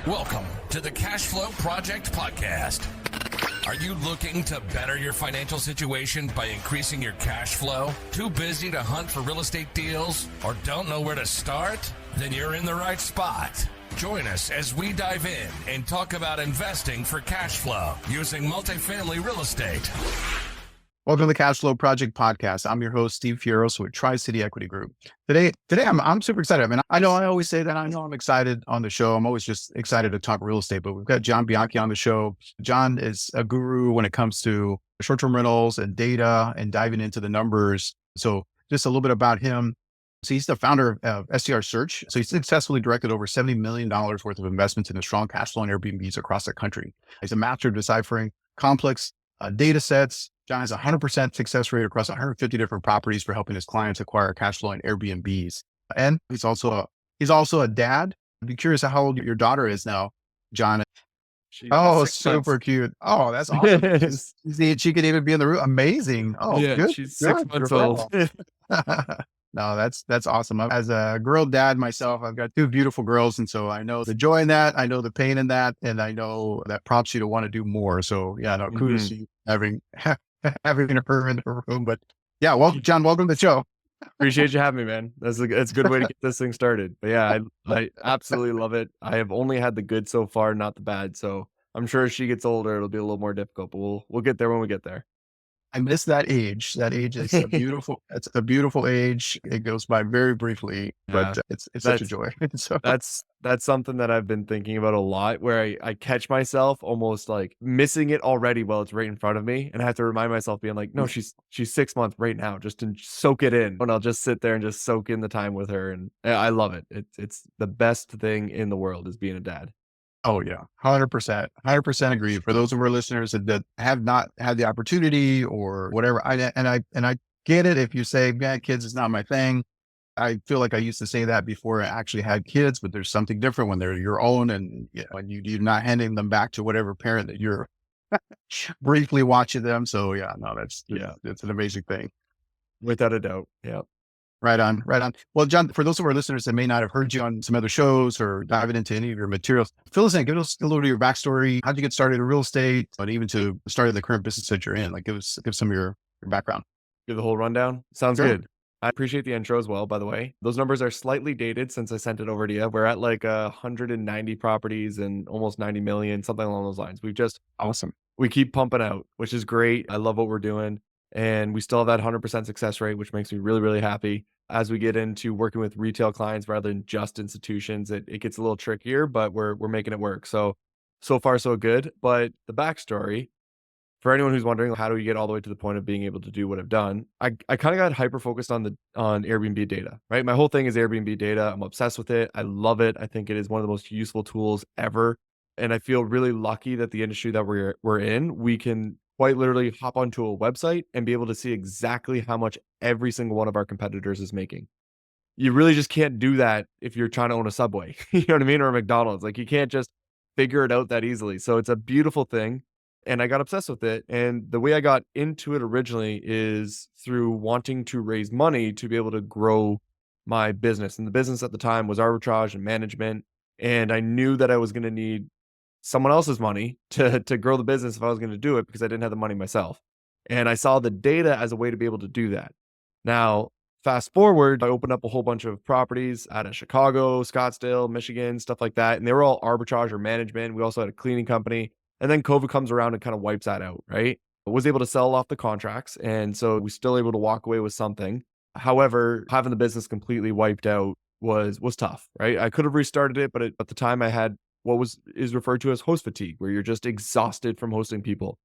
Welcome to the Cashflow Project podcast. Are you looking to better your financial situation by increasing your cash flow? Too busy to hunt for real estate deals or don't know where to start? Then you're in the right spot. Join us as we dive in and talk about investing for cash flow using multifamily real estate. Welcome to the Cashflow Project podcast. I'm your host, Steve Fieros with Tri-City Equity Group. Today I'm super excited. I mean, I know I always say that. I know I'm excited on the show. I'm always just excited to talk real estate, but we've got John Bianchi on the show. John is a guru when it comes to short-term rentals and data and diving into the numbers. So just a little bit about him. So he's the founder of STR Search. So he's successfully directed over $70 million worth of investments into strong cash flow and Airbnbs across the country. He's a master of deciphering complex data sets. John has a 100% success rate across 150 different properties for helping his clients acquire cash flow and Airbnbs. And he's also a dad. I'd be curious how old your daughter is now, John. She's Oh, 6 super months. cute. Oh, that's awesome. She could even be in the room. Amazing. Oh, Yeah, good. she's 6 months old. No, that's awesome. As a girl dad myself, I've got two beautiful girls. And so I know the joy in that. I know the pain in that. And I know that prompts you to want to do more. So yeah, no, kudos to you having her in the room. But yeah, well, John, welcome to the show. Appreciate you having me, man. It's a good way to get this thing started. But yeah, I absolutely love it. I have only had the good so far, not the bad. So I'm sure as she gets older, it'll be a little more difficult, but we'll get there when we get there. I miss that age. That age is it's a beautiful age. It goes by very briefly, but it's such a joy. So That's something that I've been thinking about a lot, where I catch myself almost like missing it already while it's right in front of me. And I have to remind myself being like, no, she's 6 months right now, just to soak it in. And I'll just sit there and just soak in the time with her. And I love it. It's the best thing in the world is being a dad. oh yeah, 100% agree. For those of our listeners that have not had the opportunity or whatever, I get it. If you say, "Man, kids is not my thing," I feel like I used to say that before I actually had kids, but there's something different when they're your own, and when you're not handing them back to whatever parent that you're briefly watching them. So yeah, no, it's an amazing thing. Without a doubt. Yeah. Right on, right on. Well, John, for those of our listeners that may not have heard you on some other shows or diving into any of your materials, fill us in, give us a little bit of your backstory. How'd you get started in real estate, but even to start the current business that you're in? Like give some of your background. Give the whole rundown. Sounds Sure. good. I appreciate the intro as well, by the way. Those numbers are slightly dated since I sent it over to you. We're at like 190 properties and almost 90 million, something along those lines. Awesome. We keep pumping out, which is great. I love what we're doing. And we still have that 100% success rate, which makes me really, really happy. As we get into working with retail clients rather than just institutions, it gets a little trickier, but we're making it work. So far, so good. But the backstory, for anyone who's wondering, how do we get all the way to the point of being able to do what I've done? I kind of got hyper focused on Airbnb data, right? My whole thing is Airbnb data. I'm obsessed with it. I love it. I think it is one of the most useful tools ever. And I feel really lucky that the industry that we're in, we can quite literally hop onto a website and be able to see exactly how much every single one of our competitors is making. You really just can't do that if you're trying to own a Subway, you know what I mean? Or a McDonald's. Like you can't just figure it out that easily. So it's a beautiful thing. And I got obsessed with it. And the way I got into it originally is through wanting to raise money to be able to grow my business. And the business at the time was arbitrage and management. And I knew that I was going to need someone else's money to grow the business if I was going to do it, because I didn't have the money myself. And I saw the data as a way to be able to do that. Now, fast forward, I opened up a whole bunch of properties out of Chicago, Scottsdale, Michigan, stuff like that. And they were all arbitrage or management. We also had a cleaning company. And then COVID comes around and kind of wipes that out, right? I was able to sell off the contracts. And so we still able to walk away with something. However, having the business completely wiped out was tough, right? I could have restarted it, but at the time I had what is referred to as host fatigue, where you're just exhausted from hosting people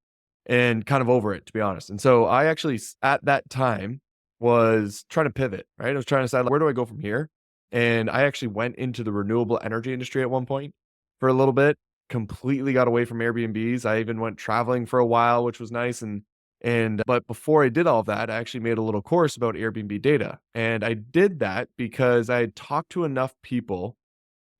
and kind of over it, to be honest. And so I actually, at that time, was trying to pivot, right? I was trying to decide, like, where do I go from here? And I actually went into the renewable energy industry at one point for a little bit, completely got away from Airbnbs. I even went traveling for a while, which was nice. But before I did all of that, I actually made a little course about Airbnb data. And I did that because I had talked to enough people.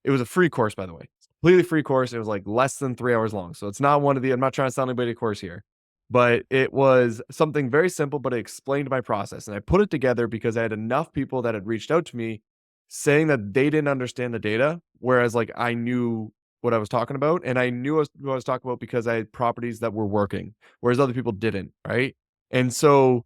It was a free course, by the way. Completely free course. It was like less than 3 hours long. So it's not I'm not trying to sell anybody a course here, but it was something very simple, but it explained my process. And I put it together because I had enough people that had reached out to me saying that they didn't understand the data. Whereas like I knew what I was talking about. And I knew what I was talking about because I had properties that were working, whereas other people didn't. Right. And so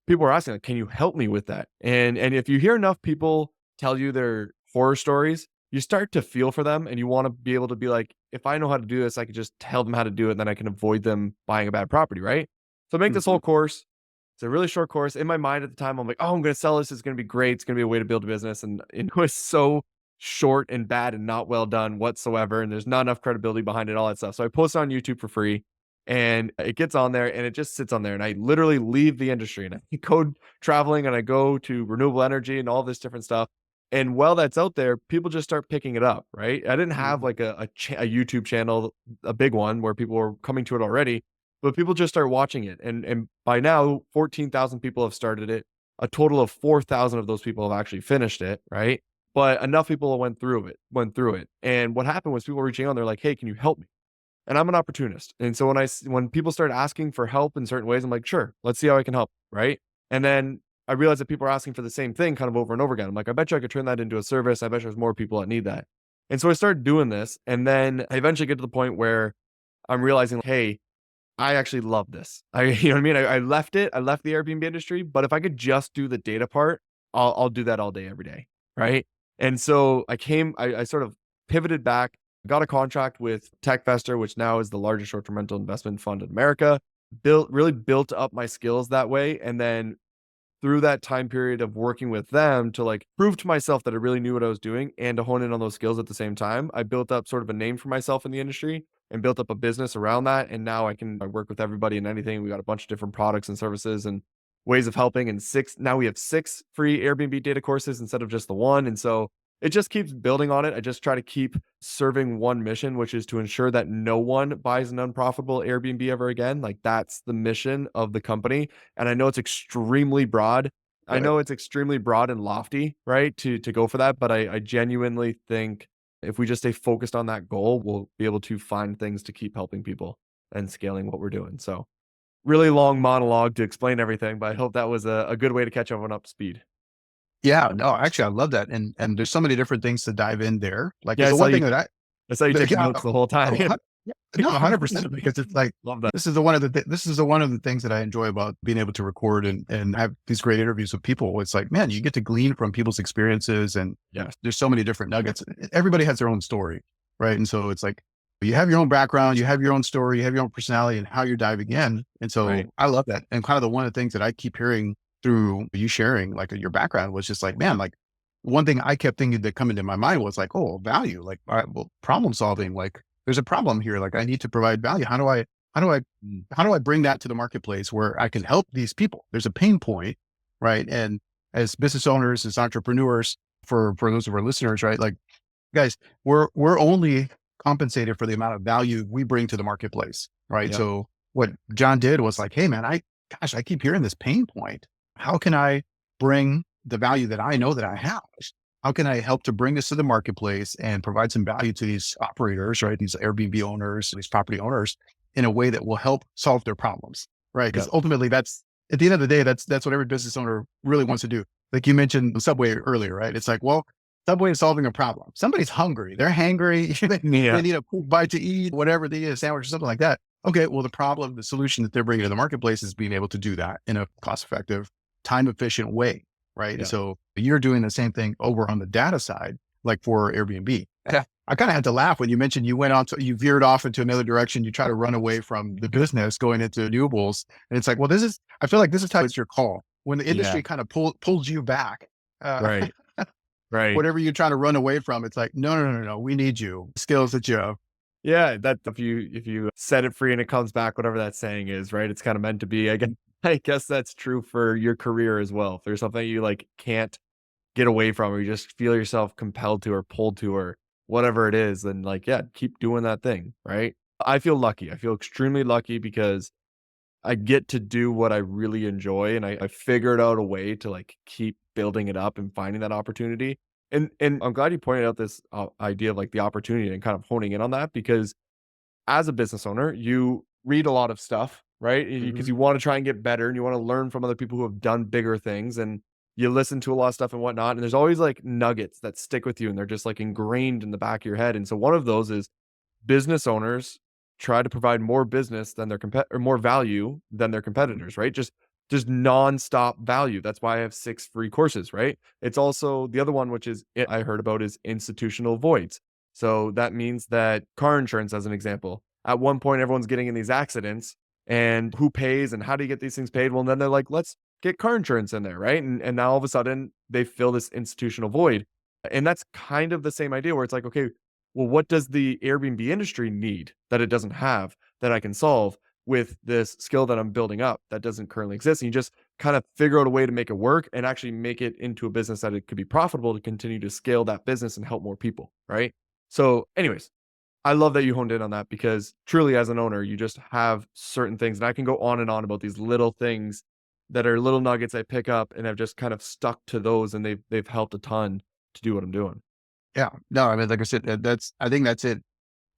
people were asking, like, can you help me with that? And if you hear enough people tell you their horror stories, you start to feel for them and you want to be able to be like, if I know how to do this, I could just tell them how to do it, and then I can avoid them buying a bad property, right? So I make this whole course. It's a really short course. In my mind at the time, I'm like, oh, I'm going to sell this. It's going to be great. It's going to be a way to build a business. And it was so short and bad and not well done whatsoever. And there's not enough credibility behind it, all that stuff. So I post it on YouTube for free, and it gets on there and it just sits on there. And I literally leave the industry and I go traveling and I go to renewable energy and all this different stuff. And while that's out there, people just start picking it up, right? I didn't have like a YouTube channel, a big one where people were coming to it already, but people just start watching it. And by now, 14,000 people have started it. A total of 4,000 of those people have actually finished it, right? But enough people went through it. And what happened was people were reaching out and they're like, hey, can you help me? And I'm an opportunist. And so when people start asking for help in certain ways, I'm like, sure, let's see how I can help, right? And then I realized that people are asking for the same thing kind of over and over again. I'm like, I bet you I could turn that into a service. I bet you there's more people that need that. And so I started doing this. And then I eventually get to the point where I'm realizing, hey, I actually love this. You know what I mean? I left it. I left the Airbnb industry, but if I could just do the data part, I'll do that all day, every day. Right. And so I sort of pivoted back, got a contract with Techvestor, which now is the largest short-term rental investment fund in America, really built up my skills that way. And then through that time period of working with them to like prove to myself that I really knew what I was doing and to hone in on those skills at the same time, I built up sort of a name for myself in the industry and built up a business around that. And now I work with everybody and anything. We got a bunch of different products and services and ways of helping. And now we have 6 free Airbnb data courses instead of just the one. And so it just keeps building on it. I just try to keep serving one mission, which is to ensure that no one buys an unprofitable Airbnb ever again. Like that's the mission of the company. And I know it's extremely broad. Right. I know it's extremely broad and lofty, right? To go for that. But I genuinely think if we just stay focused on that goal, we'll be able to find things to keep helping people and scaling what we're doing. So really long monologue to explain everything, but I hope that was a good way to catch everyone up to speed. Yeah, no, actually, I love that. And there's so many different things to dive in there. Like, Yeah, the one thing that I saw you taking yeah, notes the whole time. oh, yeah, no, 100%, because it's like, Love that. this is one of the things that I enjoy about being able to record and have these great interviews with people. It's like, man, you get to glean from people's experiences, and Yeah. there's so many different nuggets. Everybody has their own story, right? And so it's like, you have your own background, you have your own story, you have your own personality and how you're diving in. And so Right. I love that. And kind of one of the things that I keep hearing through you sharing like your background was just like, man, like one thing I kept thinking that come into my mind was like, oh, value, like, all right, well, problem solving, like there's a problem here. Like I need to provide value. How do I bring that to the marketplace where I can help these people? There's a pain point, right? And as business owners, as entrepreneurs, for those of our listeners, right? Like, guys, we're only compensated for the amount of value we bring to the marketplace, right? Yep. So what John did was like, hey man, I keep hearing this pain point. How can I bring the value that I know that I have? How can I help to bring this to the marketplace and provide some value to these operators, right? These Airbnb owners, these property owners, in a way that will help solve their problems, right? Because ultimately that's, at the end of the day, that's what every business owner really wants to do. Like you mentioned Subway earlier, right? It's like, well, Subway is solving a problem. Somebody's hungry. They're hangry. They need a quick bite to eat, whatever, they need a sandwich or something like that. Okay, well, the solution that they're bringing to the marketplace is being able to do that in a cost-effective, time-efficient way, right? Yeah. And so you're doing the same thing over on the data side, like for Airbnb. I kind of had to laugh when you mentioned you you veered off into another direction. You try to run away from the business going into renewables. And it's like, well, I feel like this is how it's your call. When the industry kind of pulls you back, Right. Right. whatever you're trying to run away from, it's like, no, we need you. Skills that you have. Yeah, that if you set it free and it comes back, whatever that saying is, right? It's kind of meant to be. I guess that's true for your career as well. If there's something you like can't get away from, or you just feel yourself compelled to or pulled to or whatever it is, then like, yeah, keep doing that thing, right? I feel lucky. I feel extremely lucky because I get to do what I really enjoy, and I figured out a way to like keep building it up and finding that opportunity. And I'm glad you pointed out this idea of like the opportunity and kind of honing in on that, because as a business owner, you read a lot of stuff, right? Because you want to try and get better and you want to learn from other people who have done bigger things, and you listen to a lot of stuff and whatnot. And there's always like nuggets that stick with you and they're just like ingrained in the back of your head. And so one of those is business owners try to provide more business than their or more value than their competitors, right? Just nonstop value. That's why I have 6 free courses, right? It's also the other one, which is I heard about, is institutional voids. So that means that car insurance, as an example, at one point everyone's getting in these accidents, and who pays and how do you get these things paid? Well, then they're like, let's get car insurance in there, right? And now all of a sudden they fill this institutional void. And that's kind of the same idea where it's like, okay, well, what does the Airbnb industry need that it doesn't have that I can solve with this skill that I'm building up that doesn't currently exist? And you just kind of figure out a way to make it work and actually make it into a business that it could be profitable to continue to scale that business and help more people, right? So, anyways, I love that you honed in on that because truly, as an owner, you just have certain things, and I can go on and on about these little things that are little nuggets I pick up, and I've just kind of stuck to those, and they've helped a ton to do what I'm doing. Yeah. No, I mean, like I said, I think that's it.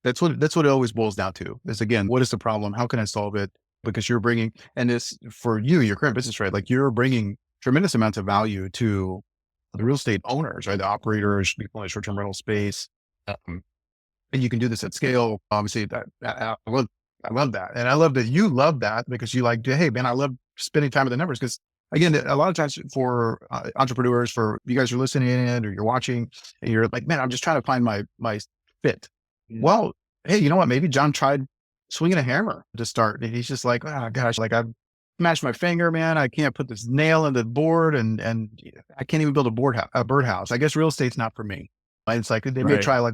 That's what it always boils down to is, again, what is the problem? How can I solve it? Because you're bringing, and this for you, your current business, right? Like you're bringing tremendous amounts of value to the real estate owners, right? The operators, people in the short-term rental space. And you can do this at scale. Obviously I love that. And I love that you love that because you like, hey man, I love spending time with the numbers. Cause again, a lot of times for entrepreneurs, for you guys are listening in or you're watching and you're like, man, I'm just trying to find my fit. Well, hey, you know what? Maybe John tried swinging a hammer to start. And he's just like, oh gosh, like I've smashed my finger, man. I can't put this nail in the board and I can't even build a birdhouse. I guess real estate's not for me. And it's like they may Right. try like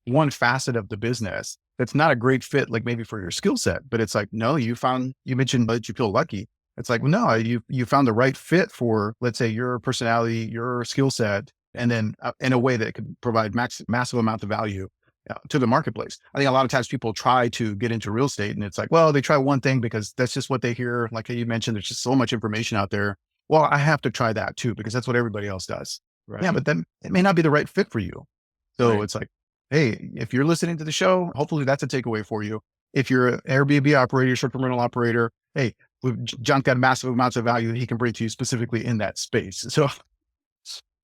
one facet of the business that's not a great fit, like maybe for your skill set, but it's like, no, you mentioned that you feel lucky. It's like, well, no, you found the right fit for, let's say, your personality, your skill set, and then in a way that could provide massive amount of value to the marketplace. I think a lot of times people try to get into real estate and it's like, well, they try one thing because that's just what they hear. Like you mentioned, there's just so much information out there. Well, I have to try that too, because that's what everybody else does. Yeah, Right. but then it may not be the right fit for you. So Right. it's like, hey, if you're listening to the show, hopefully that's a takeaway for you. If you're an Airbnb operator, short-term rental operator, hey, John's got massive amounts of value that he can bring to you specifically in that space. So,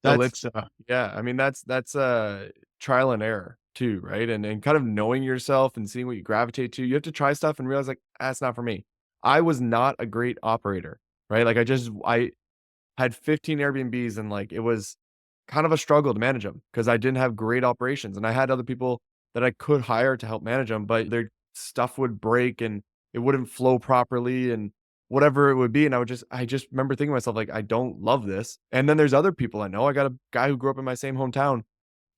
That's let's, yeah, I mean, that's trial and error too, right? And kind of knowing yourself and seeing what you gravitate to. You have to try stuff and realize like, that's not for me. I was not a great operator, right? Like I had 15 Airbnbs and like it was kind of a struggle to manage them because I didn't have great operations and I had other people that I could hire to help manage them, but their stuff would break and it wouldn't flow properly and whatever it would be. And I just remember thinking to myself, like, I don't love this. And then there's other people I know. I got a guy who grew up in my same hometown.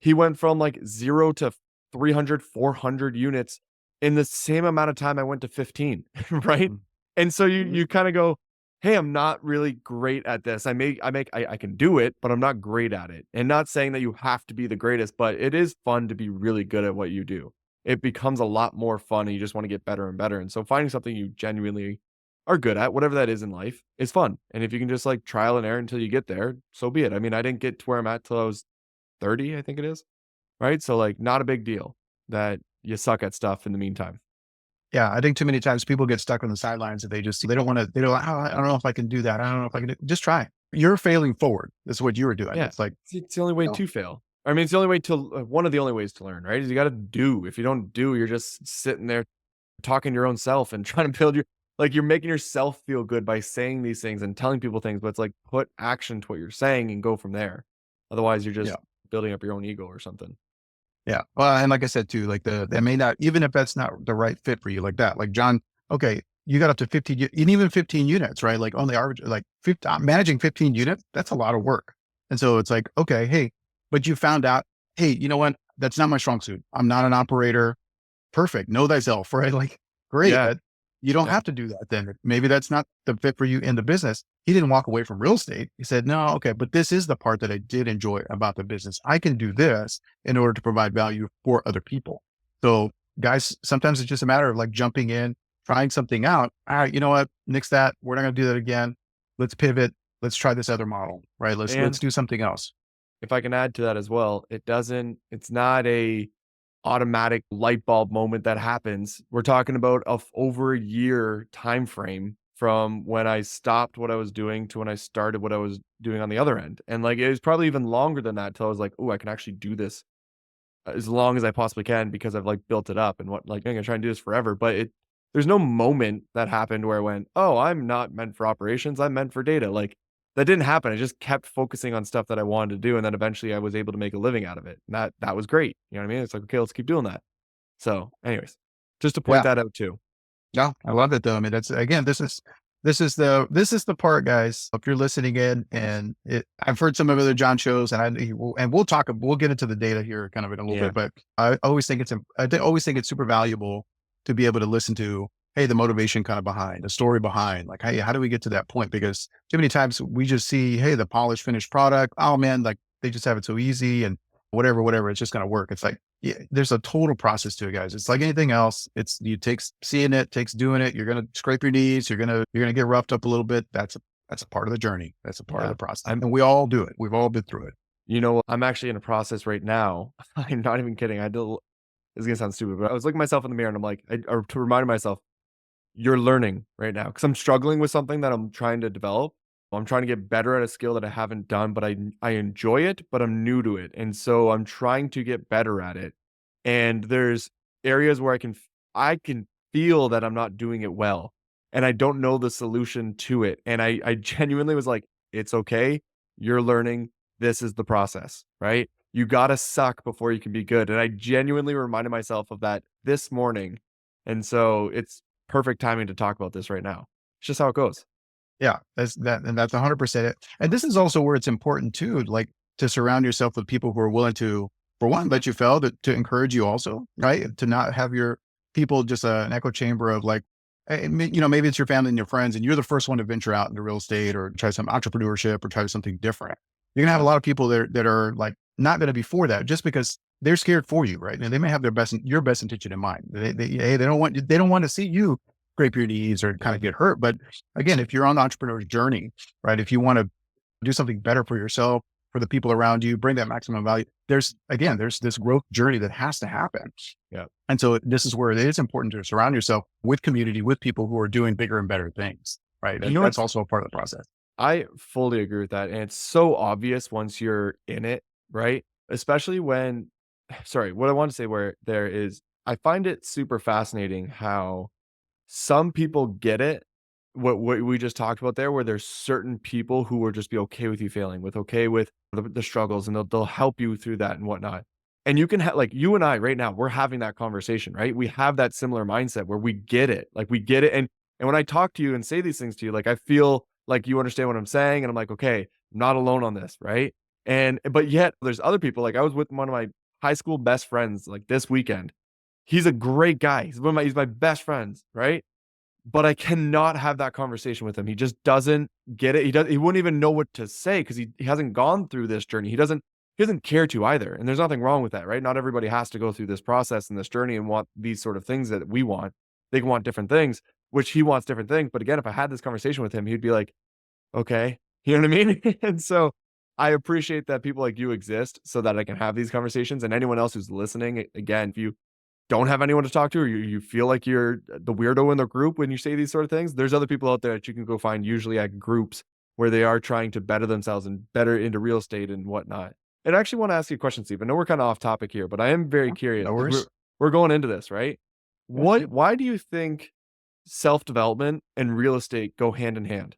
He went from like 0 to 300, 400 units in the same amount of time I went to 15, right? And so you kind of go, hey, I'm not really great at this. I can do it, but I'm not great at it. And not saying that you have to be the greatest, but it is fun to be really good at what you do. It becomes a lot more fun and you just want to get better and better. And so finding something you genuinely are good at, whatever that is in life, is fun. And if you can just like trial and error until you get there, so be it. I mean, I didn't get to where I'm at till I was 30, I think it is. Right? So like not a big deal that you suck at stuff in the meantime. yeah, I think too many times people get stuck on the sidelines and they don't want to, they don't, oh, I don't know if I can do that. I don't know if I can just try. You're failing forward. That's what you were doing. Yeah. It's like, It's the only way you know, to fail. I mean, it's the only way to one of the only ways to learn, right? Is you got to do. If you don't do, you're just sitting there talking to your own self and trying to build your like you're making yourself feel good by saying these things and telling people things, but it's like put action to what you're saying and go from there. Otherwise, you're yeah. just building up your own ego or something. Yeah. Well, and like I said too, like that may not, even if that's not the right fit for you like that, like John, okay, you got up to 50, and even 15 units, right? Like on the average, like 50, managing 15 units, that's a lot of work. And so it's like, okay, hey, but you found out, hey, you know what? That's not my strong suit. I'm not an operator. Perfect. Know thyself, right? Like, great. Yeah. You don't Yeah. have to do that then. Maybe that's not the fit for you in the business. He didn't walk away from real estate. He said, no, okay, but this is the part that I did enjoy about the business. I can do this in order to provide value for other people. So guys, sometimes it's just a matter of like jumping in, trying something out. All right, you know what? Nix that. We're not going to do that again. Let's pivot. Let's try this other model, right? Let's And do something else. if I can add to that as well, it's not a automatic light bulb moment that happens. We're talking about over a year time frame from when I stopped what I was doing to when I started what I was doing on the other end. And like it was probably even longer than that till I was like, oh, I can actually do this as long as I possibly can because I've like built it up and what like I'm gonna try and do this forever. But there's no moment that happened where I went, oh, I'm not meant for operations. I'm meant for data. Like that didn't happen. I just kept focusing on stuff that I wanted to do. And then eventually I was able to make a living out of it. And that was great. You know what I mean? It's like, okay, let's keep doing that. So anyways, just to point Yeah. that out too. No, I love it though. I mean, that's again, this is the part, guys. If you're listening in, and I've heard some of other John shows, and we'll get into the data here kind of in a little Yeah. bit. But I always think always think it's super valuable to be able to listen to, hey, the motivation kind of behind, the story behind, like, hey, how do we get to that point? Because too many times we just see, hey, the polished finished product. Oh man, like they just have it so easy and whatever, it's just going to work. It's like, yeah, there's a total process to it, guys. It's like anything else. Takes seeing it, takes doing it. You're going to scrape your knees. You're going to get roughed up a little bit. That's a part of the journey. That's a part of Yeah. the process. And we all do it. We've all been through it. You know, I'm actually in a process right now. I'm not even kidding. It's gonna sound stupid, but I was looking myself in the mirror and I'm like, or to remind myself, you're learning right now because I'm struggling with something that I'm trying to develop. I'm trying to get better at a skill that I haven't done, but I enjoy it, but I'm new to it, and so I'm trying to get better at it. And there's areas where I can feel that I'm not doing it well, and I don't know the solution to it. And I genuinely was like, it's okay. You're learning. This is the process, right? You gotta suck before you can be good. And I genuinely reminded myself of that this morning. And so it's perfect timing to talk about this right now. It's just how it goes. Yeah, that's 100% it. And this is also where it's important too, like to surround yourself with people who are willing to, for one, let you fail, to encourage you also, right? To not have your people just an echo chamber of like, maybe it's your family and your friends, and you're the first one to venture out into real estate or try some entrepreneurship or try something different. You're gonna have a lot of people that are like not gonna be for that just because they're scared for you, right? And they may have your best intention in mind. They don't want to see you scrape your knees or kind of get hurt. But again, if you're on the entrepreneur's journey, right? If you want to do something better for yourself, for the people around you, bring that maximum value, there's this growth journey that has to happen. Yeah. And so this is where it is important to surround yourself with community, with people who are doing bigger and better things, right? You know, That's also a part of the process. I fully agree with that. And it's so obvious once you're in it, right? Especially when, sorry, what I want to say where there is, I find it super fascinating how some people get it. What we just talked about there, where there's certain people who will just be okay with you failing, okay with the struggles, and they'll help you through that and whatnot. And you can like you and I right now, we're having that conversation, right? We have that similar mindset where we get it, like we get it. And when I talk to you and say these things to you, like I feel like you understand what I'm saying, and I'm like, okay, I'm not alone on this, right? And but yet there's other people. Like I was with one of my high school best friends like this weekend. He's a great guy. He's my best friends, right? But I cannot have that conversation with him. He just doesn't get it. He wouldn't even know what to say because he hasn't gone through this journey. He doesn't care to either. And there's nothing wrong with that, right? Not everybody has to go through this process and this journey and want these sort of things that we want. They can want different things, which he wants different things. But again, if I had this conversation with him, he'd be like, okay, you know what I mean? And so I appreciate that people like you exist so that I can have these conversations. And anyone else who's listening, again, if you don't have anyone to talk to, or you feel like you're the weirdo in the group when you say these sort of things, there's other people out there that you can go find, usually at groups where they are trying to better themselves and better into real estate and whatnot. And I actually want to ask you a question, Steve. I know we're kind of off topic here, but I am very curious. No 'Cause worries. we're going into this, right? Why do you think self-development and real estate go hand in hand?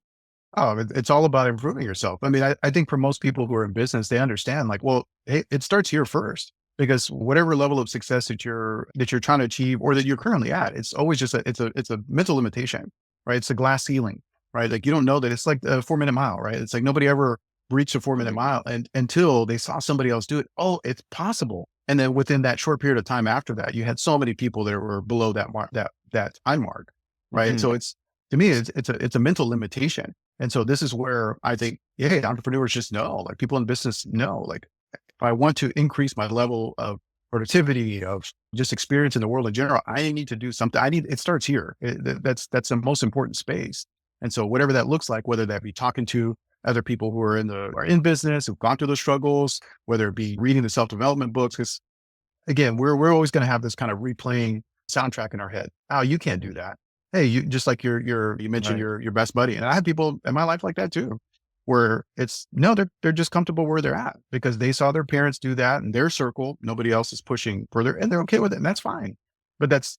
Oh, it's all about improving yourself. I mean, I think for most people who are in business, they understand like, well, hey, it starts here first because whatever level of success that you're trying to achieve or that you're currently at, it's always just it's a mental limitation, right? It's a glass ceiling, right? Like you don't know that it's like a 4-minute mile, right? It's like nobody ever reached a 4-minute mile and until they saw somebody else do it. Oh, it's possible. And then within that short period of time after that, you had so many people that were below that mark, that time mark, right? Mhm. So to me, it's a mental limitation. And so this is where I think, yeah, entrepreneurs just know, like people in business know, like if I want to increase my level of productivity, of just experience in the world in general, I need to do something. It starts here. That's the most important space. And so whatever that looks like, whether that be talking to other people who are in business, who've gone through those struggles, whether it be reading the self-development books, because again, we're always going to have this kind of replaying soundtrack in our head. Oh, you can't do that. Hey, you just like you mentioned Right. your best buddy. And I have people in my life like that too. where it's no, they're just comfortable where they're at because they saw their parents do that in their circle. Nobody else is pushing further and they're okay with it. And that's fine. But that's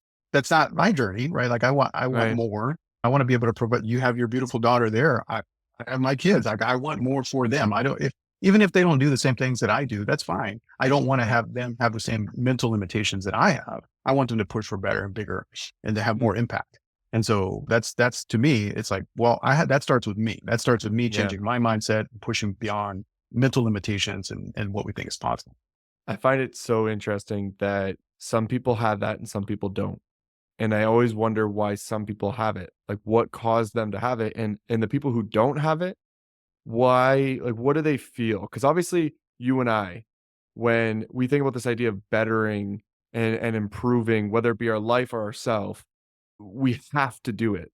not my journey, right? Like I want Right. more. I want to be able to provide. You have your beautiful daughter there. I have my kids. Like I want more for them. I don't, if, even if they don't do the same things that I do, that's fine. I don't want to have them have the same mental limitations that I have. I want them to push for better and bigger and to have more impact. And so that's to me, it's like, well, that starts with me. That starts with me Yeah. changing my mindset, pushing beyond mental limitations and what we think is possible. I find it so interesting that some people have that and some people don't. And I always wonder why some people have it. Like what caused them to have it? And the people who don't have it, why, like what do they feel? Because obviously you and I, when we think about this idea of bettering and improving, whether it be our life or ourself, we have to do it.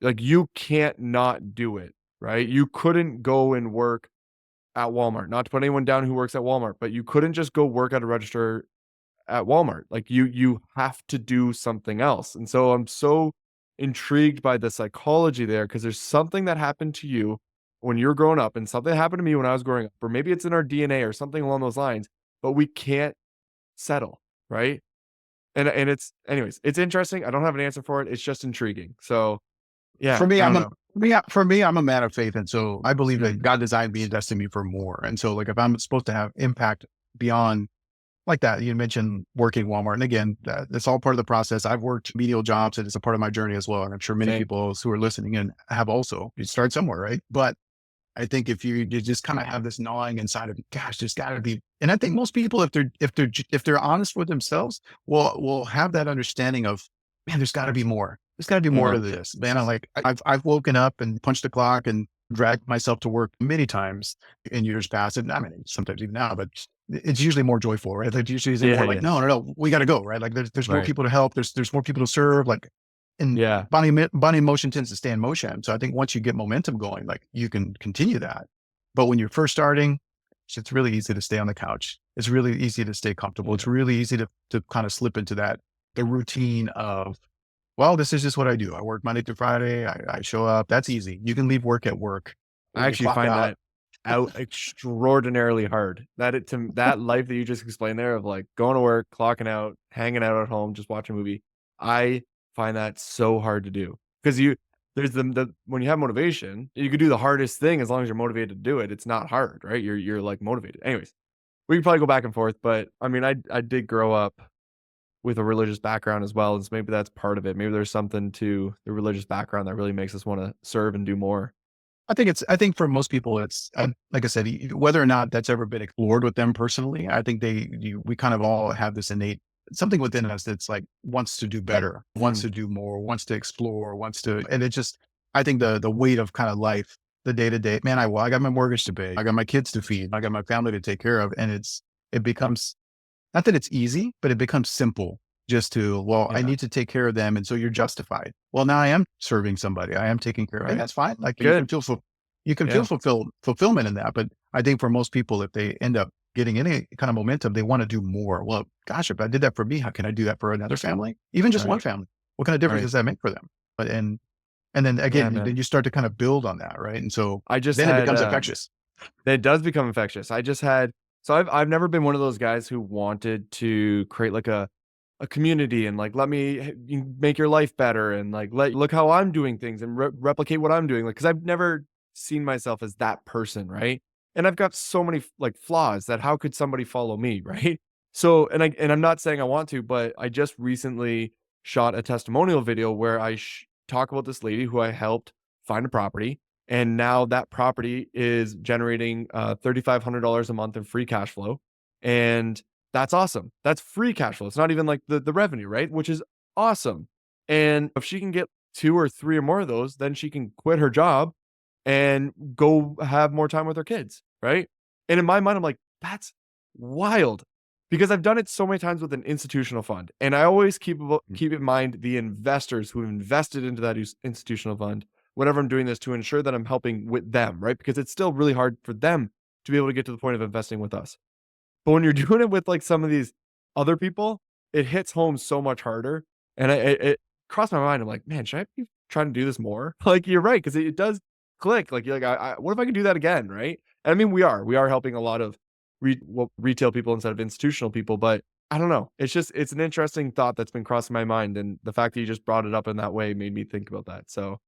Like you can't not do it, right? You couldn't go and work at Walmart. Not to put anyone down who works at Walmart, but you couldn't just go work at a register at Walmart. Like you have to do something else. And so I'm so intrigued by the psychology there because there's something that happened to you when you're growing up and something happened to me when I was growing up, or maybe it's in our DNA or something along those lines, but we can't settle, right? And it's anyways, it's interesting. I don't have an answer for it. It's just intriguing. So For yeah, me, I don't know. for me, I'm a man of faith. And so I believe that Mm, God designed me and destined me for more. And so like, if I'm supposed to have impact beyond like that, you mentioned working Walmart. And again, that's all part of the process. I've worked menial jobs and it's a part of my journey as well. And I'm sure many same. people who are listening in have also. You start somewhere, right? But I think if you just kind of have this gnawing inside of you, gosh, there's got to be, and I think most people, if they're honest with themselves, will have that understanding of, man, there's got to be more. There's got to be more Yeah. to this, man. I've woken up and punched the clock and dragged myself to work many times in years past, and I mean sometimes even now, but it's usually more joyful, right? Like usually it's Yeah, more like, yeah. no, we got to go, right? Like there's more Right. people to help. There's more people to serve. Like and Yeah. body in motion tends to stay in motion. So I think once you get momentum going, like you can continue that. But when you're first starting, it's really easy to stay on the couch. It's really easy to stay comfortable. Yeah. It's really easy to kind of slip into the routine of, well, this is just what I do. I work Monday through Friday. I show up. That's easy. You can leave work at work. I When you actually clock find out, that out extraordinarily hard. That life that you just explained there of like going to work, clocking out, hanging out at home, just watching a movie. I find that so hard to do because there's the when you have motivation, you could do the hardest thing as long as you're motivated to do it. It's not hard, right? You're like motivated. Anyways, we can probably go back and forth, but I mean, I did grow up with a religious background as well, and so maybe that's part of it. Maybe there's something to the religious background that really makes us want to serve and do more. I think for most people, it's like I said, whether or not that's ever been explored with them personally, I think we kind of all have this innate something within us that's like wants to do better, wants Mm, to do more, wants to explore, and it just, I think the weight of kind of life, the day to day, man, I got my mortgage to pay, I got my kids to feed, I got my family to take care of. And it becomes, not that it's easy, but it becomes simple just to, well, I yeah, need to take care of them. And so you're justified. Well, now I am serving somebody. I am taking care of, and right. that's fine. Like Good. you can feel Yeah, fulfillment in that. But I think for most people, if they end up getting any kind of momentum, they want to do more. Well, gosh, if I did that for me, how can I do that for another family? Even just one right, family? What kind of difference right. does that make for them? But, and then Yeah, again, man. then you start to kind of build on that. Right. And so I just then it had, becomes infectious. it does become infectious. I just had so I've never been one of those guys who wanted to create like a community and like let me make your life better and like look how I'm doing things and replicate what I'm doing like because I've never seen myself as that person, right? And I've got so many like flaws that how could somebody follow me, right? So and I'm not saying I want to, but I just recently shot a testimonial video where I talk about this lady who I helped find a property and now that property is generating $3,500 a month in free cash flow. And that's awesome. That's free cash flow. It's not even like the revenue, right? Which is awesome. And if she can get 2 or 3 or more of those, then she can quit her job and go have more time with her kids, right? And in my mind, I'm like, that's wild because I've done it so many times with an institutional fund. And I always keep in mind the investors who invested into that institutional fund whenever I'm doing this to ensure that I'm helping with them, right? Because it's still really hard for them to be able to get to the point of investing with us. But when you're doing it with like some of these other people, it hits home so much harder. And it crossed my mind. I'm like, man, should I be trying to do this more? Like, you're right. Cause it does, click. Like you're like, what if I could do that again? Right. And I mean, we are helping a lot of retail people instead of institutional people, but I don't know. It's an interesting thought that's been crossing my mind. And the fact that you just brought it up in that way made me think about that. So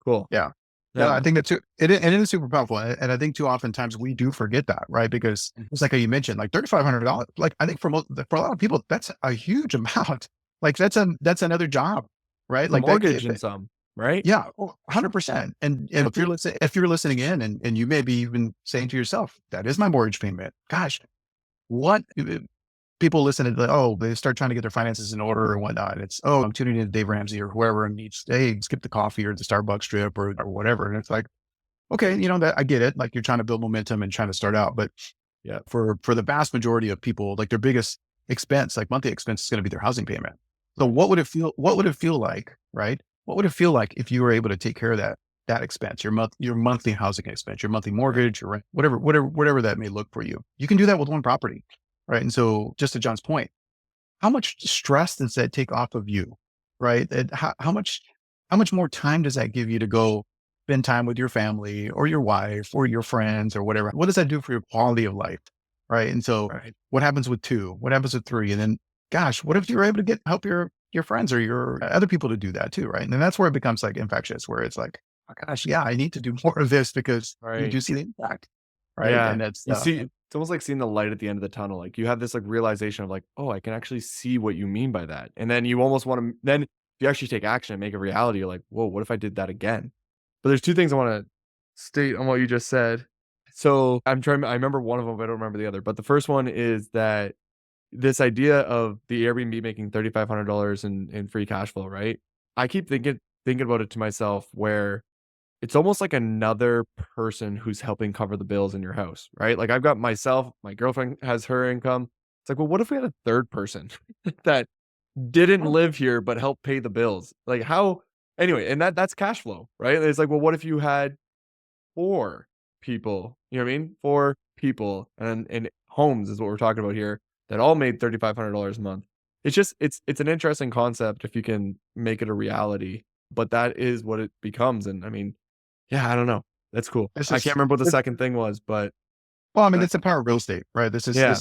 cool. Yeah. Yeah, I Yeah. think that too. And it is super powerful, and I think too oftentimes we do forget that, right? Because it's like how you mentioned, like $3,500. Like I think for a lot of people, that's a huge amount. Like that's another job, right? A Like mortgage in some, right? yeah, 100%. And if you're listening in, and you may be even saying to yourself, that is my mortgage payment. Gosh, what people listen to, oh, they start trying to get their finances in order and whatnot. It's, oh, I'm tuning in to Dave Ramsey or whoever and needs, hey, skip the coffee or the Starbucks trip or whatever. And it's like, okay, that I get it. Like you're trying to build momentum and trying to start out. But Yeah. for the vast majority of people, like their biggest expense, like monthly expense, is going to be their housing payment. So what would it feel like, right? What would it feel like if you were able to take care of that expense, your monthly housing expense, your monthly mortgage, or rent, whatever that may look for you? You can do that with one property, right? And so, just to John's point, how much stress does that take off of you, right? And how much more time does that give you to go spend time with your family or your wife or your friends or whatever? What does that do for your quality of life, right? And so, Right. what happens with 2? What happens with 3? And then, gosh, what if you're able to help your friends or your other people to do that too, right? And then that's where it becomes like infectious, where it's like, oh gosh, yeah, I need to do more of this because you Right. do see the impact, right? Yeah. And that's You see, it's almost like seeing the light at the end of the tunnel. Like you have this like realization of like, oh, I can actually see what you mean by that. And then you almost want to, then if you actually take action and make a reality, you're like, whoa, what if I did that again? But there's two things I want to state on what you just said. So I remember one of them, but I don't remember the other. But the first one is that this idea of the Airbnb making $3,500 in free cash flow, right? I keep thinking about it to myself where it's almost like another person who's helping cover the bills in your house, right? Like I've got myself, my girlfriend has her income. It's like, well, what if we had a third person that didn't live here but helped pay the bills? Like how anyway, and that's cash flow, right? It's like, well, what if you had 4 people, you know what I mean? 4 people and homes is what we're talking about here that all made $3,500 a month. It's just it's an interesting concept if you can make it a reality, but that is what it becomes. And I mean, yeah, I don't know. That's cool. it's I can't just, remember what the second thing was, but well, I mean, that it's the power of real estate, right? yeah.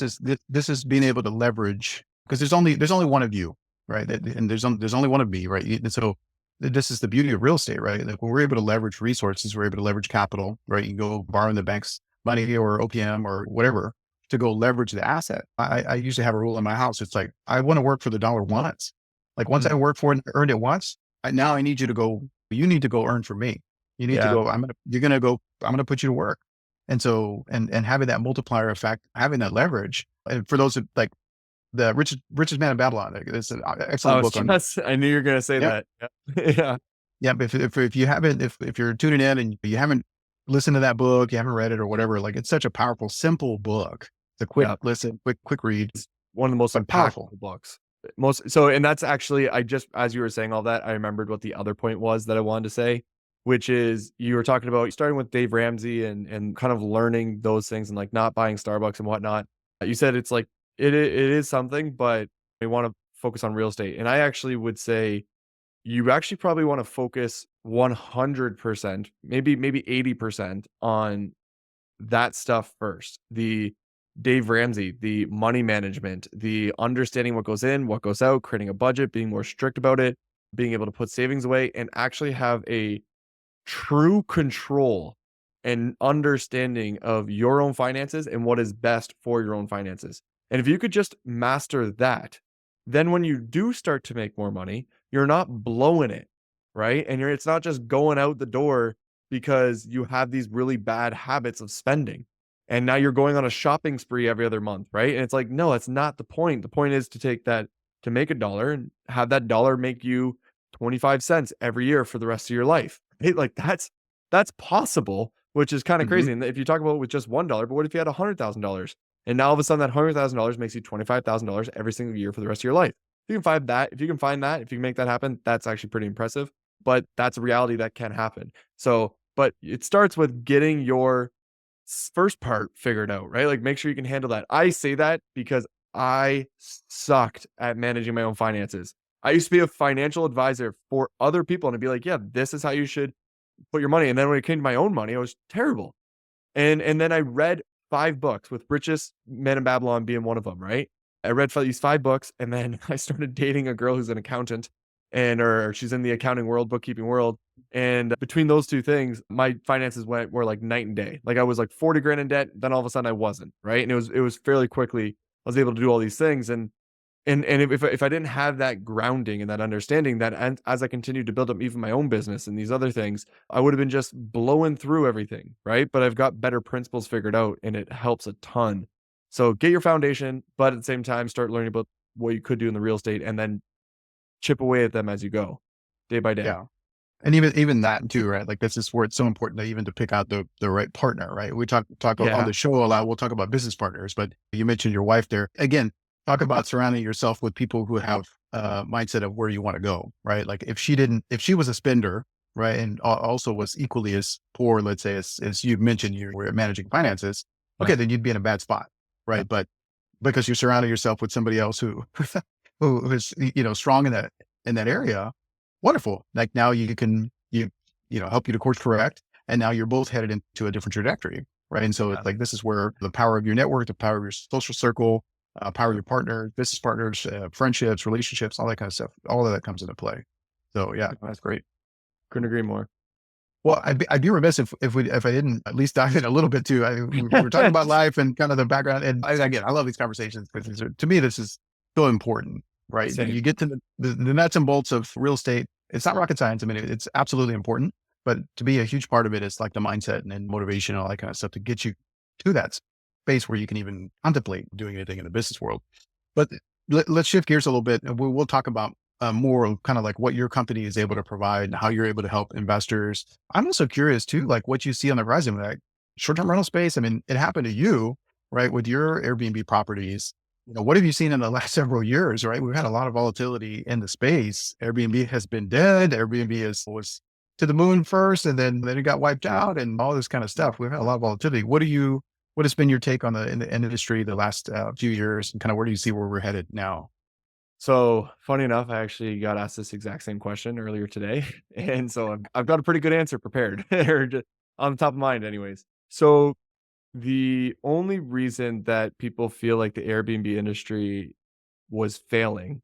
This is being able to leverage, because there's only one of you, right? And there's only one of me, right? And so this is the beauty of real estate, right? Like when we're able to leverage resources, we're able to leverage capital, right? You can go borrow in the bank's money or OPM or whatever to go leverage the asset. I usually have a rule in my house. It's like, I want to work for the dollar once. Like once I Mm, work for it and earned it once, now I need you to go, you need to go earn for me. You need to yeah. go, I'm going to put you to work. And so, and having that multiplier effect, having that leverage, and for those that like the richest man in Babylon, like, it's an I excellent was book on, just I knew you were gonna say yeah, that. Yeah. Yeah. yeah. But if you haven't, if you're tuning in and you haven't listened to that book, you haven't read it or whatever, like it's such a powerful, simple book. It's a quick Yeah. listen, quick read, One of the most but impactful powerful. books. Most so and that's actually I just as you were saying all that, I remembered what the other point was that I wanted to say, which is you were talking about starting with Dave Ramsey and kind of learning those things and like not buying Starbucks and whatnot. You said it's like it is something, but we want to focus on real estate. And I actually would say you actually probably want to focus 100%, maybe 80% on that stuff first. The Dave Ramsey, the money management, the understanding what goes in, what goes out, creating a budget, being more strict about it, being able to put savings away and actually have a true control and understanding of your own finances and what is best for your own finances. And if you could just master that, then when you do start to make more money, you're not blowing it, right? And it's not just going out the door because you have these really bad habits of spending. And now you're going on a shopping spree every other month, right? And it's like, no, that's not the point. The point is to take that to make a dollar and have that dollar make you 25 cents every year for the rest of your life. Right? Like that's possible, which is kind of Mhm. crazy. And if you talk about it with just $1, but what if you had $100,000 and now all of a sudden that $100,000 makes you $25,000 every single year for the rest of your life? If you can find that, if you can find that, if you can make that happen, that's actually pretty impressive. But that's a reality that can happen. So, but it starts with getting your first part figured out, right? Like make sure you can handle that. I say that because I sucked at managing my own finances. I used to be a financial advisor for other people and I'd be like, yeah, this is how you should put your money. And then when it came to my own money, I was terrible. And then I read 5 books, with Richest Man in Babylon being one of them, right? I read these 5 books, and then I started dating a girl who's an accountant, or she's in the accounting world, bookkeeping world. And between those 2 things, my finances were like night and day. Like I was like 40 grand in debt, then all of a sudden I wasn't, right? And it was fairly quickly, I was able to do all these things. And if I didn't have that grounding and that understanding, that as I continued to build up even my own business and these other things, I would have been just blowing through everything, right? But I've got better principles figured out, and it helps a ton. So get your foundation, but at the same time, start learning about what you could do in the real estate, and then chip away at them as you go, day by day. Yeah. And even that too, right? Like this is where it's so important to pick out the right partner, right? We talk on Yeah. the show a lot. We'll talk about business partners, but you mentioned your wife there. Again, talk about surrounding yourself with people who have a mindset of where you want to go, right? Like if she was a spender, right, and also was equally as poor, let's say, as you mentioned, you were managing finances, Yeah. okay, then you'd be in a bad spot, right? But because you're surrounding yourself with somebody else who is strong in that area, wonderful. Like now help you to course correct. And now you're both headed into a different trajectory. Right. And so Yeah. it's like, this is where the power of your network, the power of your social circle, power of your partner, business partners, friendships, relationships, all that kind of stuff, all of that comes into play. So yeah, that's great. Couldn't agree more. Well, I'd be remiss if I didn't at least dive in a little bit too. We're talking about life and kind of the background. And again, I love these conversations because to me, this is so important, right? Same. You get to the nuts and bolts of real estate. It's not rocket science. I mean, it's absolutely important, but to be a huge part of it is like the mindset and motivation and all that kind of stuff to get you to that space where you can even contemplate doing anything in the business world. But let's shift gears a little bit, and we'll talk about more of kind of like what your company is able to provide and how you're able to help investors. I'm also curious too, like what you see on the horizon, like short-term rental space. I mean, it happened to you, right? With your Airbnb properties, what have you seen in the last several years, right? We've had a lot of volatility in the space. Airbnb has been dead. Airbnb was to the moon first, and then it got wiped out and all this kind of stuff. We've had a lot of volatility. What has been your take on in the industry the last few years, and kind of where do you see where we're headed now? So funny enough, I actually got asked this exact same question earlier today. And so I've got a pretty good answer prepared, or just on the top of mind anyways. So the only reason that people feel like the Airbnb industry was failing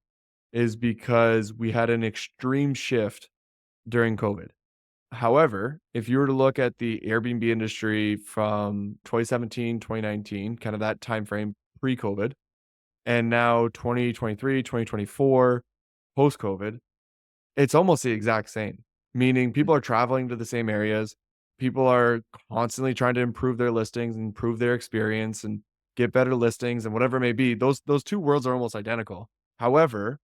is because we had an extreme shift during COVID. However, if you were to look at the Airbnb industry from 2017, 2019, kind of that time frame pre-COVID, and now 2023, 2024, post-COVID, it's almost the exact same. Meaning people are traveling to the same areas. People are constantly trying to improve their listings, improve their experience, and get better listings and whatever it may be. Those 2 worlds are almost identical. However,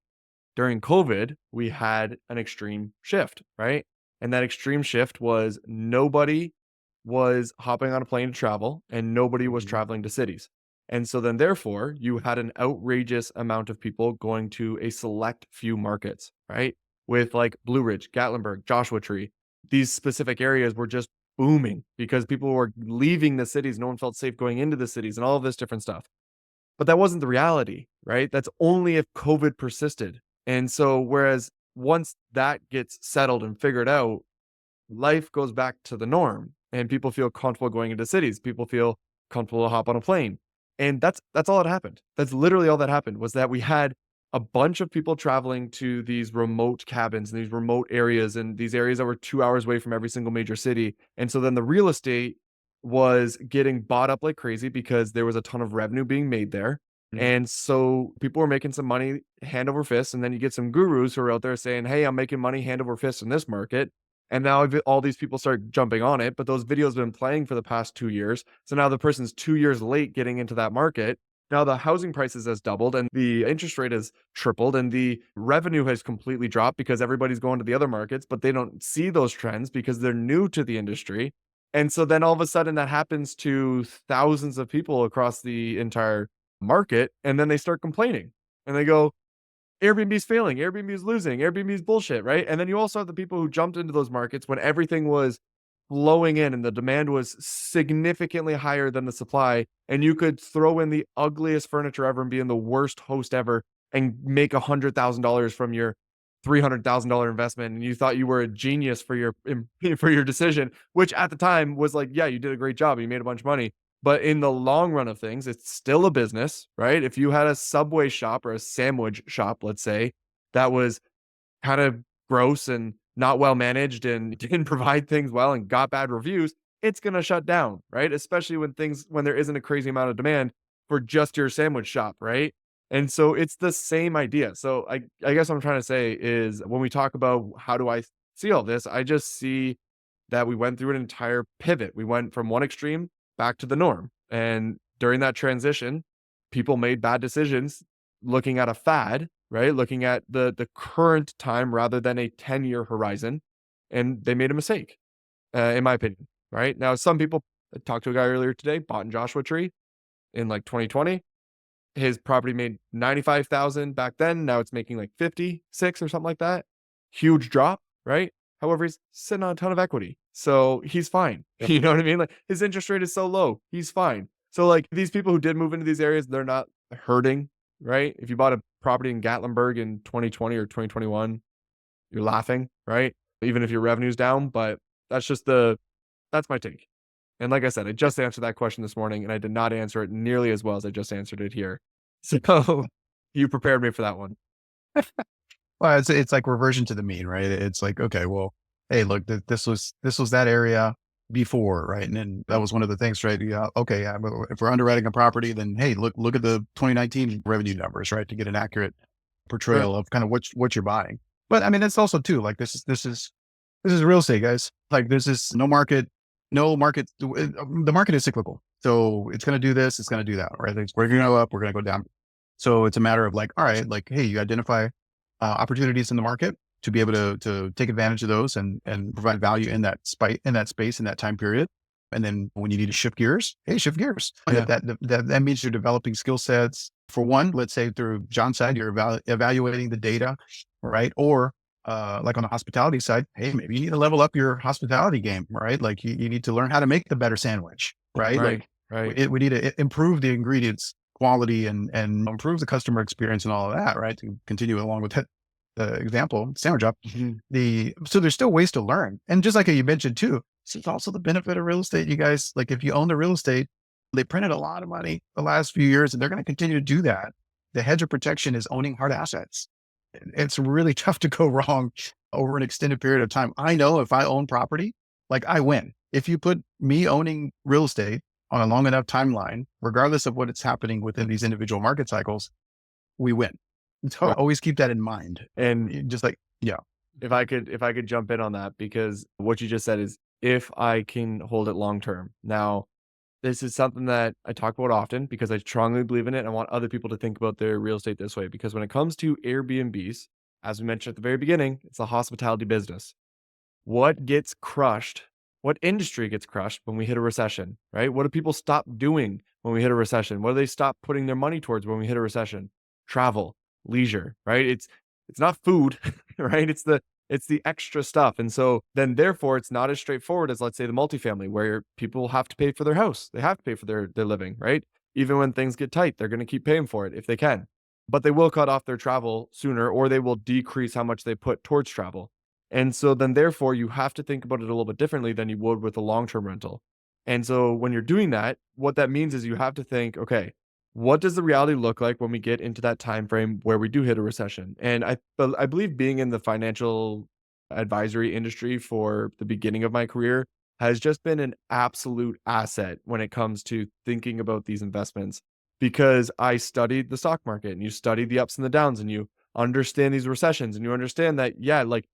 during COVID, we had an extreme shift, right? And that extreme shift was nobody was hopping on a plane to travel, and nobody was Mhm. traveling to cities. And so then therefore, you had an outrageous amount of people going to a select few markets, right? With like Blue Ridge, Gatlinburg, Joshua Tree. These specific areas were just booming because people were leaving the cities. No one felt safe going into the cities and all of this different stuff. But that wasn't the reality, right? That's only if COVID persisted. And so, whereas once that gets settled and figured out, life goes back to the norm and people feel comfortable going into cities. People feel comfortable to hop on a plane. And that's all that happened. That's literally all that happened, was that we had a bunch of people traveling to these remote cabins and these remote areas and these areas that were 2 hours away from every single major city. And so then the real estate was getting bought up like crazy because there was a ton of revenue being made there. Mhm. And so people were making some money hand over fist. And then you get some gurus who are out there saying, hey, I'm making money hand over fist in this market. And now all these people start jumping on it, but those videos have been playing for the past 2 years. So now the person's 2 years late getting into that market. Now the housing prices has doubled and the interest rate has tripled and the revenue has completely dropped because everybody's going to the other markets, but they don't see those trends because they're new to the industry. And so then all of a sudden that happens to thousands of people across the entire market. And then they start complaining and they go, Airbnb's failing, Airbnb's losing, Airbnb's bullshit, right? And then you also have the people who jumped into those markets when everything was flowing in and the demand was significantly higher than the supply. And you could throw in the ugliest furniture ever and be in the worst host ever and make $100,000 from your $300,000 investment and you thought you were a genius for your decision, which at the time was like, yeah, you did a great job. You made a bunch of money. But in the long run of things, it's still a business, right? If you had a Subway shop or a sandwich shop, let's say, that was kind of gross and not well managed and didn't provide things well and got bad reviews, it's going to shut down, right? Especially when there isn't a crazy amount of demand for just your sandwich shop, right? And so it's the same idea. So I guess what I'm trying to say is when we talk about how do I see all this, I just see that we went through an entire pivot. We went from one extreme back to the norm. And during that transition, people made bad decisions looking at a fad, right? Looking at the current time rather than a 10-year horizon. And they made a mistake, in my opinion, right? Now, some people, I talked to a guy earlier today, bought in Joshua Tree in like 2020. His property made 95,000 back then. Now it's making like 56 or something like that. Huge drop, right? However, he's sitting on a ton of equity. So he's fine. Yep. You know what I mean? Like his interest rate is so low. He's fine. So like these people who did move into these areas, they're not hurting, right? If you bought a property in Gatlinburg in 2020 or 2021, you're laughing, right? Even if your revenue's down, but that's my take. And like I said, I just answered that question this morning and I did not answer it nearly as well as I just answered it here. So you prepared me for that one. Well, it's like reversion to the mean, right? It's like, okay, well, hey, look, this was that area before, right? And then that was one of the things, right? Yeah, okay, yeah, but if we're underwriting a property, then hey, look at the 2019 revenue numbers, right, to get an accurate portrayal of kind of what you're buying. But I mean, that's also too like this is real estate, guys. Like this is no market. The market is cyclical, so it's going to do this, it's going to do that, right? We're going to go up, we're going to go down. So it's a matter of like, all right, like, hey, you identify opportunities in the market to be able to take advantage of those and provide value in that space, in that time period. And then when you need to shift gears, hey, shift gears. Yeah. That means you're developing skill sets. For one, let's say through John's side, you're evaluating the data, right? Or like on the hospitality side, hey, maybe you need to level up your hospitality game, right? Like you need to learn how to make the better sandwich, right? Right. We need to improve the ingredients quality and improve the customer experience and all of that, right? To continue along with that example, sandwich up. Mm-hmm. So there's still ways to learn. And just like you mentioned too, it's also the benefit of real estate. You guys, like if you own the real estate, they printed a lot of money the last few years and they're going to continue to do that. The hedge of protection is owning hard assets. It's really tough to go wrong over an extended period of time. I know if I own property, like I win. If you put me owning real estate on a long enough timeline, regardless of what is happening within these individual market cycles, we win. So always keep that in mind. And just like, yeah. If I could jump in on that, because what you just said is if I can hold it long term. Now, this is something that I talk about often because I strongly believe in it. And I want other people to think about their real estate this way, because when it comes to Airbnbs, as we mentioned at the very beginning, it's a hospitality business. What gets crushed? What industry gets crushed when we hit a recession, right? What do people stop doing when we hit a recession? What do they stop putting their money towards when we hit a recession? Travel, leisure, right? It's not food, right? It's the extra stuff. And so then therefore it's not as straightforward as, let's say, the multifamily, where people have to pay for their house. They have to pay for their living, right? Even when things get tight, they're going to keep paying for it if they can. But they will cut off their travel sooner, or they will decrease how much they put towards travel. And so then therefore you have to think about it a little bit differently than you would with a long-term rental. And so when you're doing that, what that means is you have to think, okay, what does the reality look like when we get into that time frame where we do hit a recession? And I believe being in the financial advisory industry for the beginning of my career has just been an absolute asset when it comes to thinking about these investments, because I studied the stock market and you study the ups and the downs and you understand these recessions and you understand that, yeah, like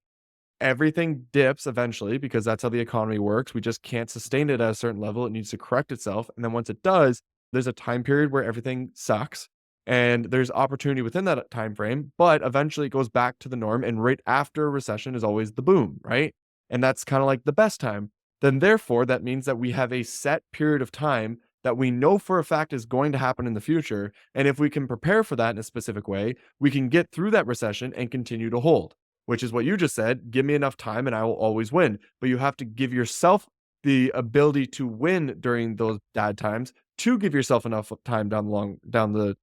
everything dips eventually because that's how the economy works. We just can't sustain it at a certain level. It needs to correct itself. And then once it does, there's a time period where everything sucks and there's opportunity within that time frame, but eventually it goes back to the norm. And right after a recession is always the boom, right? And that's kind of like the best time. Then therefore, that means that we have a set period of time that we know for a fact is going to happen in the future. And if we can prepare for that in a specific way, we can get through that recession and continue to hold, which is what you just said. Give me enough time and I will always win. But you have to give yourself the ability to win during those bad times, to give yourself enough time down the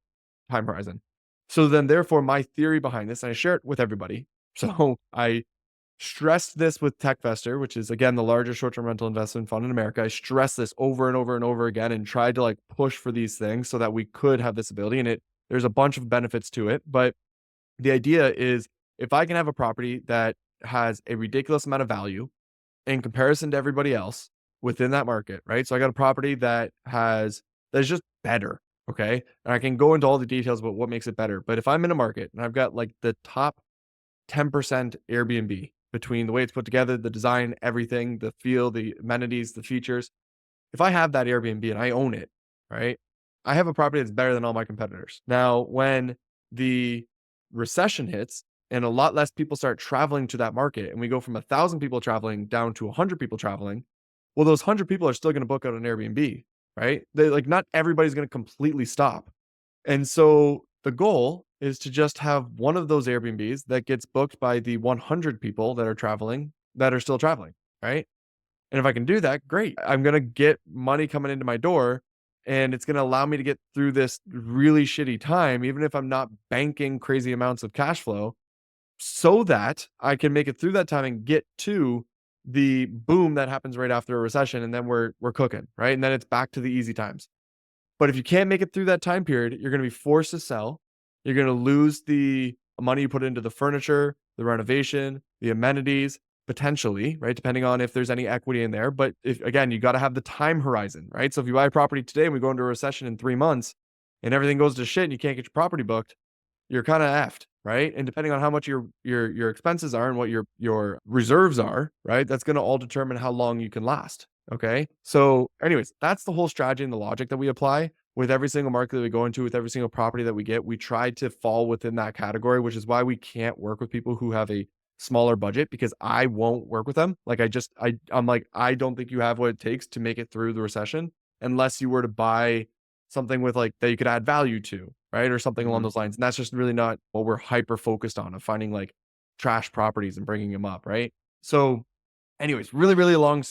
time horizon. So then therefore my theory behind this, and I share it with everybody, So I stressed this with Techvestor, which is again the largest short-term rental investment fund in America. I stressed this over and over and over again and tried to like push for these things so that we could have this ability. And there's a bunch of benefits to it. But the idea is if I can have a property that has a ridiculous amount of value in comparison to everybody else within that market, right? So I got a property that's just better. Okay. And I can go into all the details about what makes it better. But if I'm in a market and I've got like the top 10% Airbnb between the way it's put together, the design, everything, the feel, the amenities, the features. If I have that Airbnb and I own it, right? I have a property that's better than all my competitors. Now, when the recession hits and a lot less people start traveling to that market and we go from 1,000 people traveling down to 100 people traveling, well, those 100 people are still going to book out an Airbnb, right? Not everybody's going to completely stop. And so the goal is to just have one of those Airbnbs that gets booked by the 100 people that are traveling, that are still traveling, right? And if I can do that, great. I'm going to get money coming into my door and it's going to allow me to get through this really shitty time, even if I'm not banking crazy amounts of cash flow, so that I can make it through that time and get to the boom that happens right after a recession. And then we're cooking, right? And then it's back to the easy times. But if you can't make it through that time period, you're going to be forced to sell. You're going to lose the money you put into the furniture, the renovation, the amenities, potentially, right? Depending on if there's any equity in there. But if, again, you got to have the time horizon, right? So if you buy a property today and we go into a recession in 3 months and everything goes to shit and you can't get your property booked, you're kind of effed, right? And depending on how much your expenses are and what your reserves are, right? That's going to all determine how long you can last. Okay. So anyways, that's the whole strategy and the logic that we apply with every single market that we go into, with every single property that we get. We try to fall within that category, which is why we can't work with people who have a smaller budget, because I won't work with them. Like I'm like, I don't think you have what it takes to make it through the recession unless you were to buy something with like that you could add value to, right? Or something along those lines. And that's just really not what we're hyper focused on, of finding like trash properties and bringing them up, right? So anyways, really, really long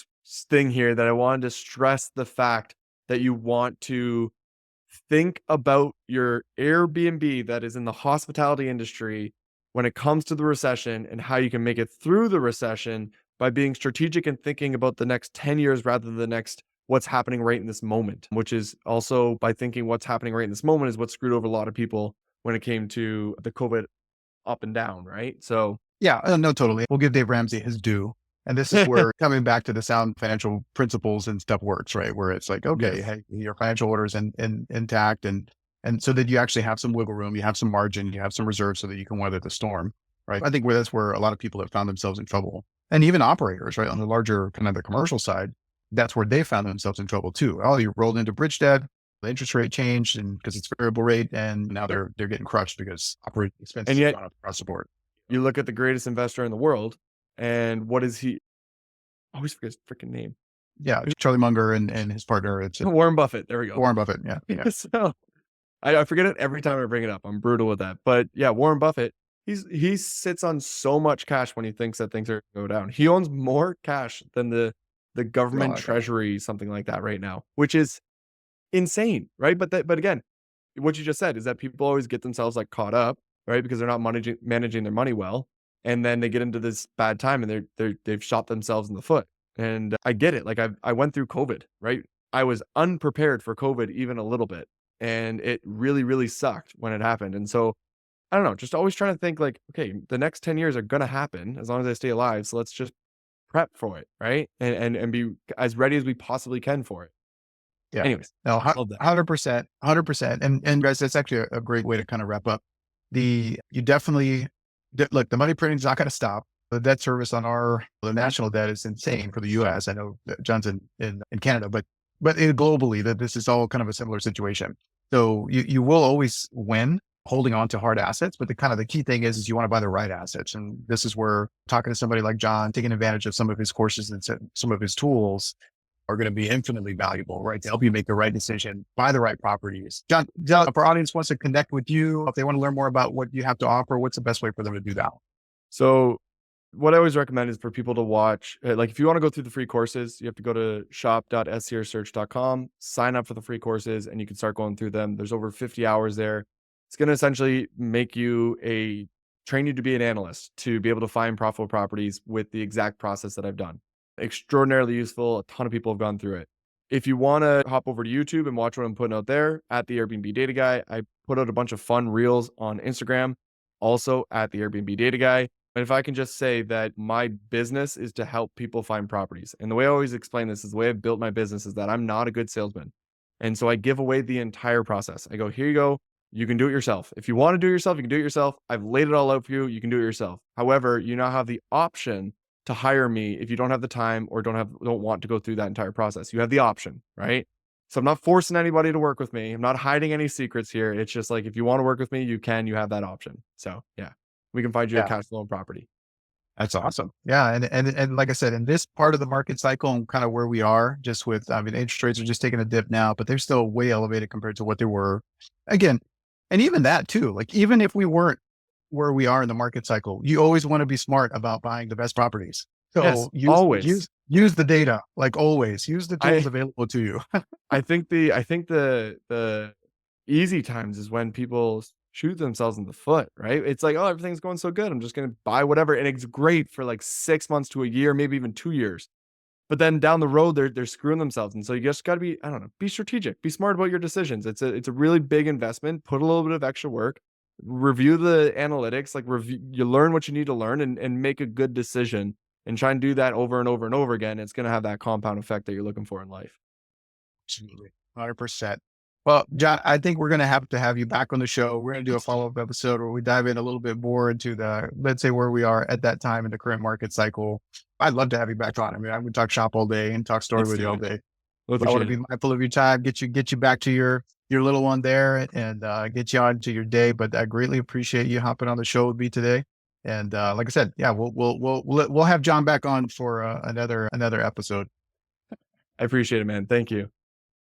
thing here that I wanted to stress the fact that you want to think about your Airbnb that is in the hospitality industry when it comes to the recession and how you can make it through the recession by being strategic and thinking about the next 10 years rather than the next what's happening right in this moment, which is also by thinking what's happening right in this moment is what screwed over a lot of people when it came to the COVID up and down, right? So Yeah, no, totally. We'll give Dave Ramsey his due. And this is where coming back to the sound financial principles and stuff works, right? Where it's like, okay, Yes. hey, your financial order is intact. And so that you actually have some wiggle room, you have some margin, you have some reserves so that you can weather the storm, right? I think that's where a lot of people have found themselves in trouble. And even operators, right? On the larger kind of the commercial side, that's where they found themselves in trouble too. Oh, you rolled into bridge debt, the interest rate changed and because it's variable rate, and now they're getting crushed because operating expenses And have yet gone up across the board. you look at the greatest investor in the world and what is he? I always forget his freaking name. Yeah, Charlie Munger and his partner, it's Warren Buffett. There we go. Warren Buffett. Yeah. So I forget it every time I bring it up. I'm brutal with that. But yeah, Warren Buffett, he sits on so much cash when he thinks that things are going to go down. He owns more cash than the government Okay. treasury, something like that right now, which is insane, right? But again, what you just said is that people always get themselves like caught up, right? Because they're not managing their money well. And then they get into this bad time and they've shot themselves in the foot. And I get it. Like I went through COVID, right? I was unprepared for COVID even a little bit. And it really, really sucked when it happened. And so I don't know, just always trying to think like, okay, the next 10 years are gonna happen as long as I stay alive. So let's just prep for it, right? And be as ready as we possibly can for it. Yeah. Anyways, No, love that. 100%, 100%. And guys, that's actually a great way to kind of wrap up. You definitely look, the money printing is not going to stop. The debt service on the national debt is insane for the US. I know that John's in Canada, but globally that this is all kind of a similar situation. So you will always win holding on to hard assets, but the key thing is you want to buy the right assets. And this is where talking to somebody like John, taking advantage of some of his courses and some of his tools are going to be infinitely valuable, right? To help you make the right decision, buy the right properties. John, if our audience wants to connect with you, if they want to learn more about what you have to offer, what's the best way for them to do that? So what I always recommend is for people to watch, like if you want to go through the free courses, you have to go to shop.scrsearch.com, sign up for the free courses, and you can start going through them. There's over 50 hours there. It's going to essentially make you a train you to be an analyst to be able to find profitable properties with the exact process that I've done. Extraordinarily useful. A ton of people have gone through it. If you want to hop over to YouTube and watch what I'm putting out there at the Airbnb Data Guy, I put out a bunch of fun reels on Instagram, also at the Airbnb Data Guy. And if I can just say that my business is to help people find properties. And the way I always explain this is the way I've built my business is that I'm not a good salesman. And so I give away the entire process. I go, here you go. You can do it yourself. If you want to do it yourself, you can do it yourself. I've laid it all out for you. You can do it yourself. However, you now have the option to hire me if you don't have the time or don't want to go through that entire process. You have the option, right? So I'm not forcing anybody to work with me. I'm not hiding any secrets here. It's just like, if you want to work with me, you have that option. So yeah, we can find you a cash flow property. That's awesome. Yeah. And like I said, in this part of the market cycle and kind of where we are just with, I mean, interest rates are just taking a dip now, but they're still way elevated compared to what they were again. And even that too, like, even if we weren't where we are in the market cycle, you always want to be smart about buying the best properties. So always use the data, like always use the tools available to you. I think the easy times is when people shoot themselves in the foot, right? It's like, oh, everything's going so good, I'm just going to buy whatever. And it's great for like 6 months to a year, maybe even 2 years. But then down the road, they're screwing themselves. And so you just got to be, I don't know, be strategic, be smart about your decisions. It's a really big investment. Put a little bit of extra work, review the analytics, you learn what you need to learn and make a good decision and try and do that over and over and over again. It's going to have that compound effect that you're looking for in life. Absolutely. 100%. Well, John, I think we're going to have you back on the show. We're going to do a follow-up episode where we dive in a little bit more into let's say where we are at that time in the current market cycle. I'd love to have you back on. I mean, I would talk shop all day and talk story with you all day. I want to be mindful of your time, get you back to your little one there and get you on to your day. But I greatly appreciate you hopping on the show with me today. And like I said, yeah, we'll have John back on for another episode. I appreciate it, man. Thank you.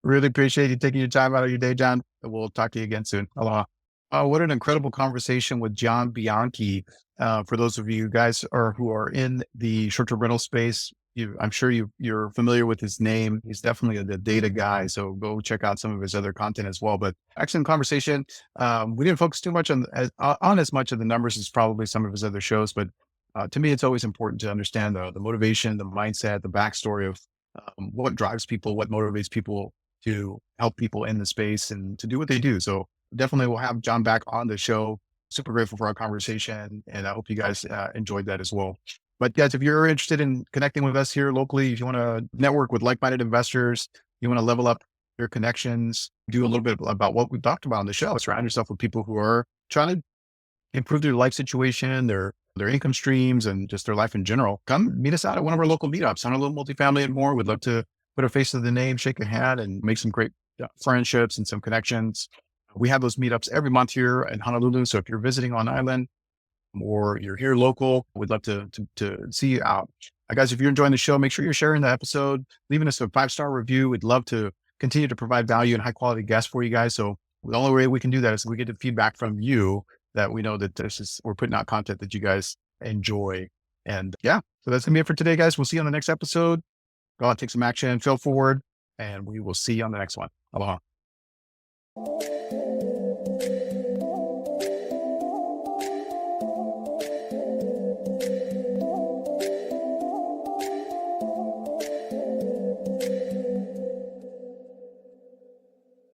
Really appreciate you taking your time out of your day, John. We'll talk to you again soon. Aloha. What an incredible conversation with John Bianchi. For those of you guys who are in the short-term rental space, I'm sure you're familiar with his name. He's definitely the data guy. So go check out some of his other content as well. But excellent conversation. We didn't focus too much on as much of the numbers as probably some of his other shows. But to me, it's always important to understand the motivation, the mindset, the backstory of what drives people, what motivates people to help people in the space and to do what they do. So definitely we'll have John back on the show. Super grateful for our conversation. And I hope you guys enjoyed that as well. But guys, if you're interested in connecting with us here locally, if you want to network with like-minded investors, you want to level up your connections, do a little bit about what we talked about on the show, surround yourself with people who are trying to improve their life situation, their income streams, and just their life in general, come meet us out at one of our local meetups, Honolulu multifamily and more. We'd love to put a face to the name, shake a hand, and make some great friendships and some connections. We have those meetups every month here in Honolulu. So if you're visiting on island or you're here local, we'd love to see you out. Guys, if you're enjoying the show, make sure you're sharing the episode, leaving us a 5-star review. We'd love to continue to provide value and high quality guests for you guys. So the only way we can do that is we get the feedback from you that we know that we're putting out content that you guys enjoy. And yeah, so that's gonna be it for today, guys. We'll see you on the next episode. Go out, take some action, fail forward, and we will see you on the next one. Aloha.